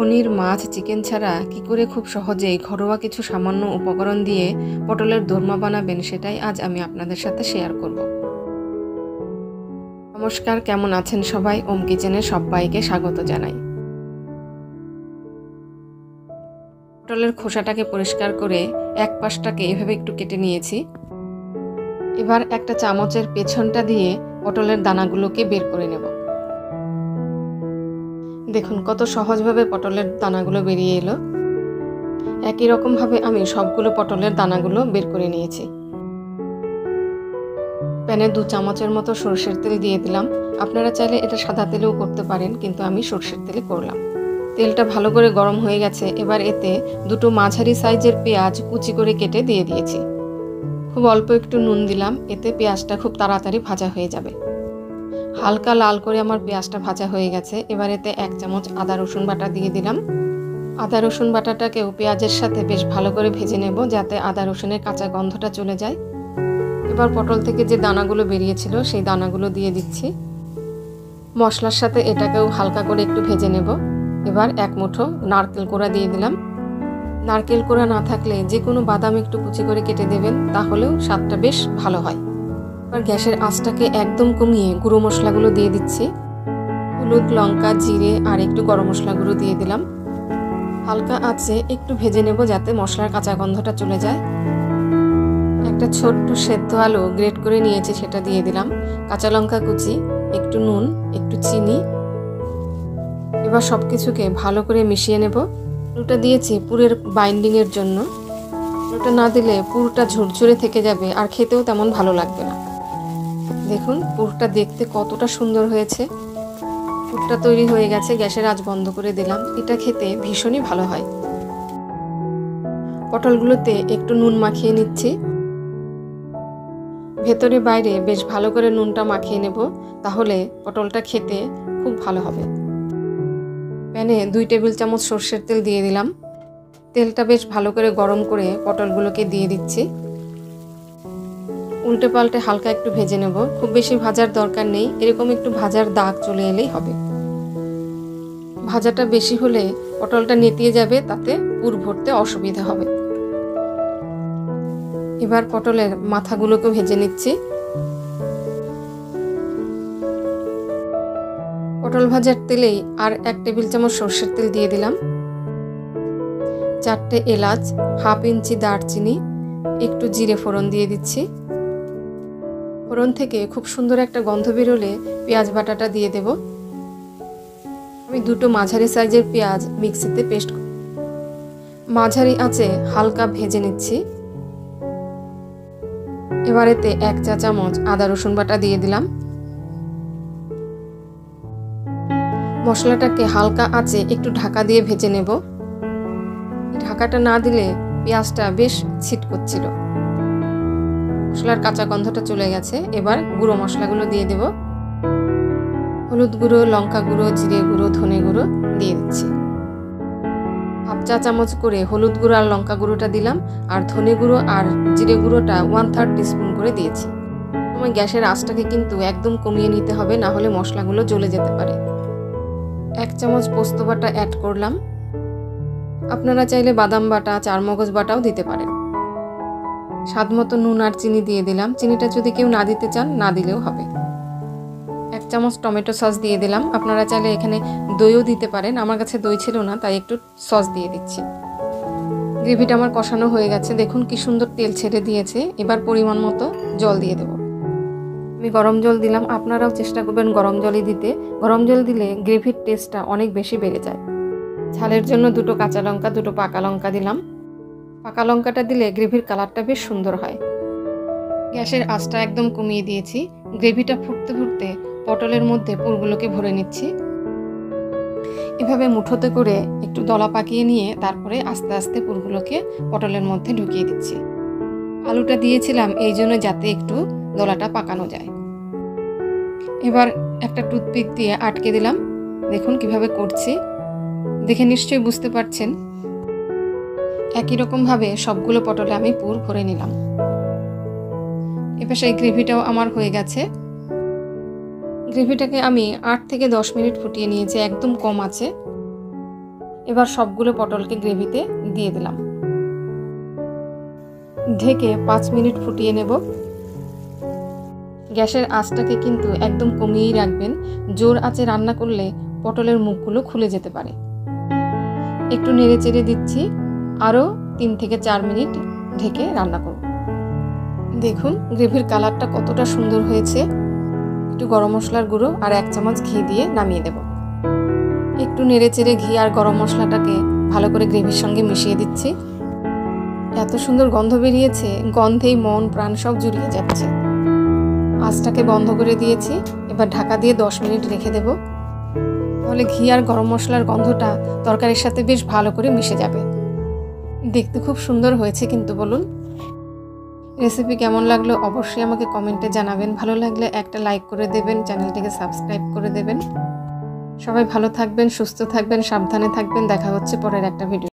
পনির, মাছ, chicken ছাড়া কি করে খুব সহজেই ঘরোয়া কিছু সামান্য উপকরণ দিয়ে পটলের দোরমা বানাবেন সেটাই আজ আমি আপনাদের সাথে শেয়ার করব। নমস্কার, কেমন আছেন সবাই? ওম কিচেনে সবাইকে স্বাগত জানাই। পটলের খোসাটাকে পরিষ্কার করে এক পাশটাকে এভাবে একটু কেটে নিয়েছি। এবার একটা চামচের পেছনটা দিয়ে পটলের দানাগুলোকে বের করে নেব। দেখুন কত সহজভাবে পটলের দানাগুলো বেরিয়ে এলো। একই রকমভাবে আমি সবগুলো পটলের দানাগুলো বের করে নিয়েছি। প্যানে 2 চামচের মতো সরষের তেল দিয়ে দিলাম। আপনারা চাইলে এটা সাদা তেলেও করতে পারেন, কিন্তু আমি সরষের তেলে করলাম। তেলটা ভালো করে গরম হয়ে গেছে। এবার এতে 2টো মাঝারি সাইজের পেঁয়াজ কুচি করে কেটে দিয়ে দিয়েছি। খুব অল্প একটু নুন দিলাম, এতে পেঁয়াজটা খুব তাড়াতাড়ি ভাজা হয়ে যাবে। হালকা লাল করে আমার পেঁয়াজটা ভাজা হয়ে গেছে। এবার এতে 1 চামচ আদা রসুন বাটা দিয়ে দিলাম। আদা রসুন বাটাটাকেও পেঁয়াজের সাথে বেশ ভালো করে ভেজে নেব, যাতে আদা রসুনের কাঁচা গন্ধটা চলে যায়। এবার পটল থেকে যে দানাগুলো বেরিয়েছিল সেই দানাগুলো দিয়ে দিচ্ছি। মশলার সাথে এটাকেও হালকা করে একটু ভেজে নেব। এবার 1 মুঠো নারকেল কোড়া দিয়ে দিলাম। নারকেল কোড়া না থাকলে যে কোনো বাদাম একটু কুচি করে কেটে দেবেন, তাহলেও স্বাদটা বেশ ভালো হয়। এবার গ্যাসের আঁচটাকে একদম কমিয়ে গুঁড়ো মশলাগুলো দিয়ে দিচ্ছি। হলুদ, লঙ্কা, জিরে আর একটু গরম মশলা গুঁড়ো দিয়ে দিলাম। হালকা আঁচে একটু ভেজে নেব, যাতে মশলার কাঁচা গন্ধটা চলে যায়। একটা ছোট্ট সেদ্ধ আলু গ্রেট করে নিয়েছি, সেটা দিয়ে দিলাম। কাঁচা লঙ্কা কুচি, একটু নুন, একটু চিনি। এবার সবকিছুকে ভালো করে মিশিয়ে নেব। আলুটা দিয়েছি পুরের বাইন্ডিংয়ের জন্য। আলুটা না দিলে পুরটা ঝুরঝুরে থেকে যাবে আর খেতেও তেমন ভালো লাগবে না। দেখুন পুরটা দেখতে কতটা সুন্দর হয়েছে। পুরটা তৈরি হয়ে গেছে। গ্যাসের আঁচ বন্ধ করে দিলাম। এটা খেতে ভীষণই ভালো হয়। পটলগুলোতে একটু নুন মাখিয়ে নিচ্ছি। ভেতরে বাইরে বেশ ভালো করে নুনটা মাখিয়ে নেব, তাহলে পটলটা খেতে খুব ভালো হবে। প্যানে 2 টেবিল চামচ সরষের তেল দিয়ে দিলাম। তেলটা বেশ ভালো করে গরম করে পটলগুলোকে দিয়ে দিচ্ছি। উল্টে পাল্টে হালকা একটু ভেজে নেব। খুব বেশি ভাজার দরকার নেই, এরকম একটু ভাজার দাগ চলে এলেই হবে। ভাজাটা বেশি হলে পটলটা নেতিয়ে যাবে, তাতে পুর ভরতে অসুবিধা হবে। এবার পটলের মাথাগুলোকে ভেজে নিচ্ছি। পটল ভাজার তেলেই আর 1 টেবিল চামচ সরষের তেল দিয়ে দিলাম। 4টে এলাচ, 1/2 ইঞ্চি দারচিনি, একটু জিরে ফোড়ন দিয়ে দিচ্ছি। ফোড়ন থেকে খুব সুন্দর একটা গন্ধ বেরোলে পেঁয়াজ বাটাটা দিয়ে দেব। আমি 2টো মাঝারি সাইজের পেঁয়াজ মিক্সিতে পেস্ট মাঝারি আঁচে হালকা ভেজে নিচ্ছি। এবার এতে 1 চা চামচ আদা রসুন বাটা দিয়ে দিলাম। মশলাটাকে হালকা আঁচে একটু ঢাকা দিয়ে ভেজে নেব। ঢাকাটা না দিলে পেঁয়াজটা বেশ ছিটকচ্ছিল। মশলার কাঁচা গন্ধটা চলে গেছে। এবার গুঁড়ো মশলাগুলো দিয়ে দেব। হলুদ গুঁড়ো, লঙ্কা গুঁড়ো, জিরে গুঁড়ো, ধনে গুঁড়ো দিয়ে দিচ্ছি। 1/2 চা চামচ করে হলুদ গুঁড়ো আর লঙ্কা গুঁড়োটা দিলাম, আর ধনে গুঁড়ো আর জিরে গুঁড়োটা 1/3 টিস্পুন করে দিয়েছি। তোমার গ্যাসের আঁচটাকে কিন্তু একদম কমিয়ে নিতে হবে, না হলে মশলাগুলো জ্বলে যেতে পারে। 1 চামচ পোস্ত বাটা অ্যাড করলাম। আপনারা চাইলে বাদাম বাটা, চারমগজ বাটাও দিতে পারেন। স্বাদ মতো নুন আর চিনি দিয়ে দিলাম। চিনিটা যদি কেউ না দিতে চান, না দিলেও হবে। 1 চামচ টমেটো সস দিয়ে দিলাম। আপনারা চাইলে এখানে দইও দিতে পারেন। আমার কাছে দই ছিল না, তাই একটু সস দিয়ে দিচ্ছি। গ্রেভিটা আমার কষানো হয়ে গেছে। দেখুন কি সুন্দর তেল ছেড়ে দিয়েছে। এবার পরিমাণ মতো জল দিয়ে দেব। আমি গরম জল দিলাম। আপনারাও চেষ্টা করবেন গরম জলই দিতে। গরম জল দিলে গ্রেভির টেস্টটা অনেক বেশি বেড়ে যায়। ঝালের জন্য 2টো কাঁচা লঙ্কা, 2টো পাকা লঙ্কা দিলাম। পাকা লঙ্কাটা দিলে গ্রেভির কালারটা বেশ সুন্দর হয়। গ্যাসের আঁচটা একদম কমিয়ে দিয়েছি। গ্রেভিটা ফুটতে ফুটতে পটলের মধ্যে পুরগুলোকে ভরে নিচ্ছি। এভাবে মুঠোতে করে একটু দলা পাকিয়ে নিয়ে তারপরে আস্তে আস্তে পুরগুলোকে পটলের মধ্যে ঢুকিয়ে দিচ্ছি। আলুটা দিয়েছিলাম এই জন্য, যাতে একটু দলাটা পাকানো যায়। এবার একটা টুথপিক দিয়ে আটকে দিলাম। দেখুন কিভাবে করছি, দেখে নিশ্চয়ই বুঝতে পারছেন। একই রকমভাবে সবগুলো পটলে আমি পুর ভরে নিলাম। এবার সেই গ্রেভিটাও আমার হয়ে গেছে। গ্রেভিটাকে আমি 8 থেকে 10 মিনিট ফুটিয়ে নিয়েছি, একদম কম আছে। এবার সবগুলো পটলকে গ্রেভিতে দিয়ে দিলাম। ঢেকে 5 মিনিট ফুটিয়ে নেব। গ্যাসের আঁচটাকে কিন্তু একদম কমিয়েই রাখবেন। জোর আঁচে রান্না করলে পটলের মুখগুলো খুলে যেতে পারে। একটু নেড়ে চেড়ে দিচ্ছি। আরও 3 থেকে 4 মিনিট ঢেকে রান্না করব। দেখুন গ্রেভির কালারটা কতটা সুন্দর হয়েছে। একটু গরম মশলার গুঁড়ো আর 1 চামচ ঘি দিয়ে নামিয়ে দেব। একটু নেড়ে চেড়ে ঘি আর গরম মশলাটাকে ভালো করে গ্রেভির সঙ্গে মিশিয়ে দিচ্ছি। এত সুন্দর গন্ধ বেরিয়েছে, গন্ধেই মন প্রাণ সব জুড়িয়ে যাচ্ছে। আঁচটাকে বন্ধ করে দিয়েছি। এবার ঢাকা দিয়ে 10 মিনিট রেখে দেব। তাহলে ঘি আর গরম মশলার গন্ধটা তরকারির সাথে বেশ ভালো করে মিশে যাবে। দেখতে খুব সুন্দর হয়েছে কিন্তু বলুন। রেসিপি কেমন লাগলো অবশ্যই আমাকে কমেন্টে জানাবেন। ভালো লাগলে একটা লাইক করে দেবেন, চ্যানেলটিকে সাবস্ক্রাইব করে দেবেন। সবাই ভালো থাকবেন, সুস্থ থাকবেন, সাবধানে থাকবেন। দেখা হচ্ছে পরের একটা ভিডিও।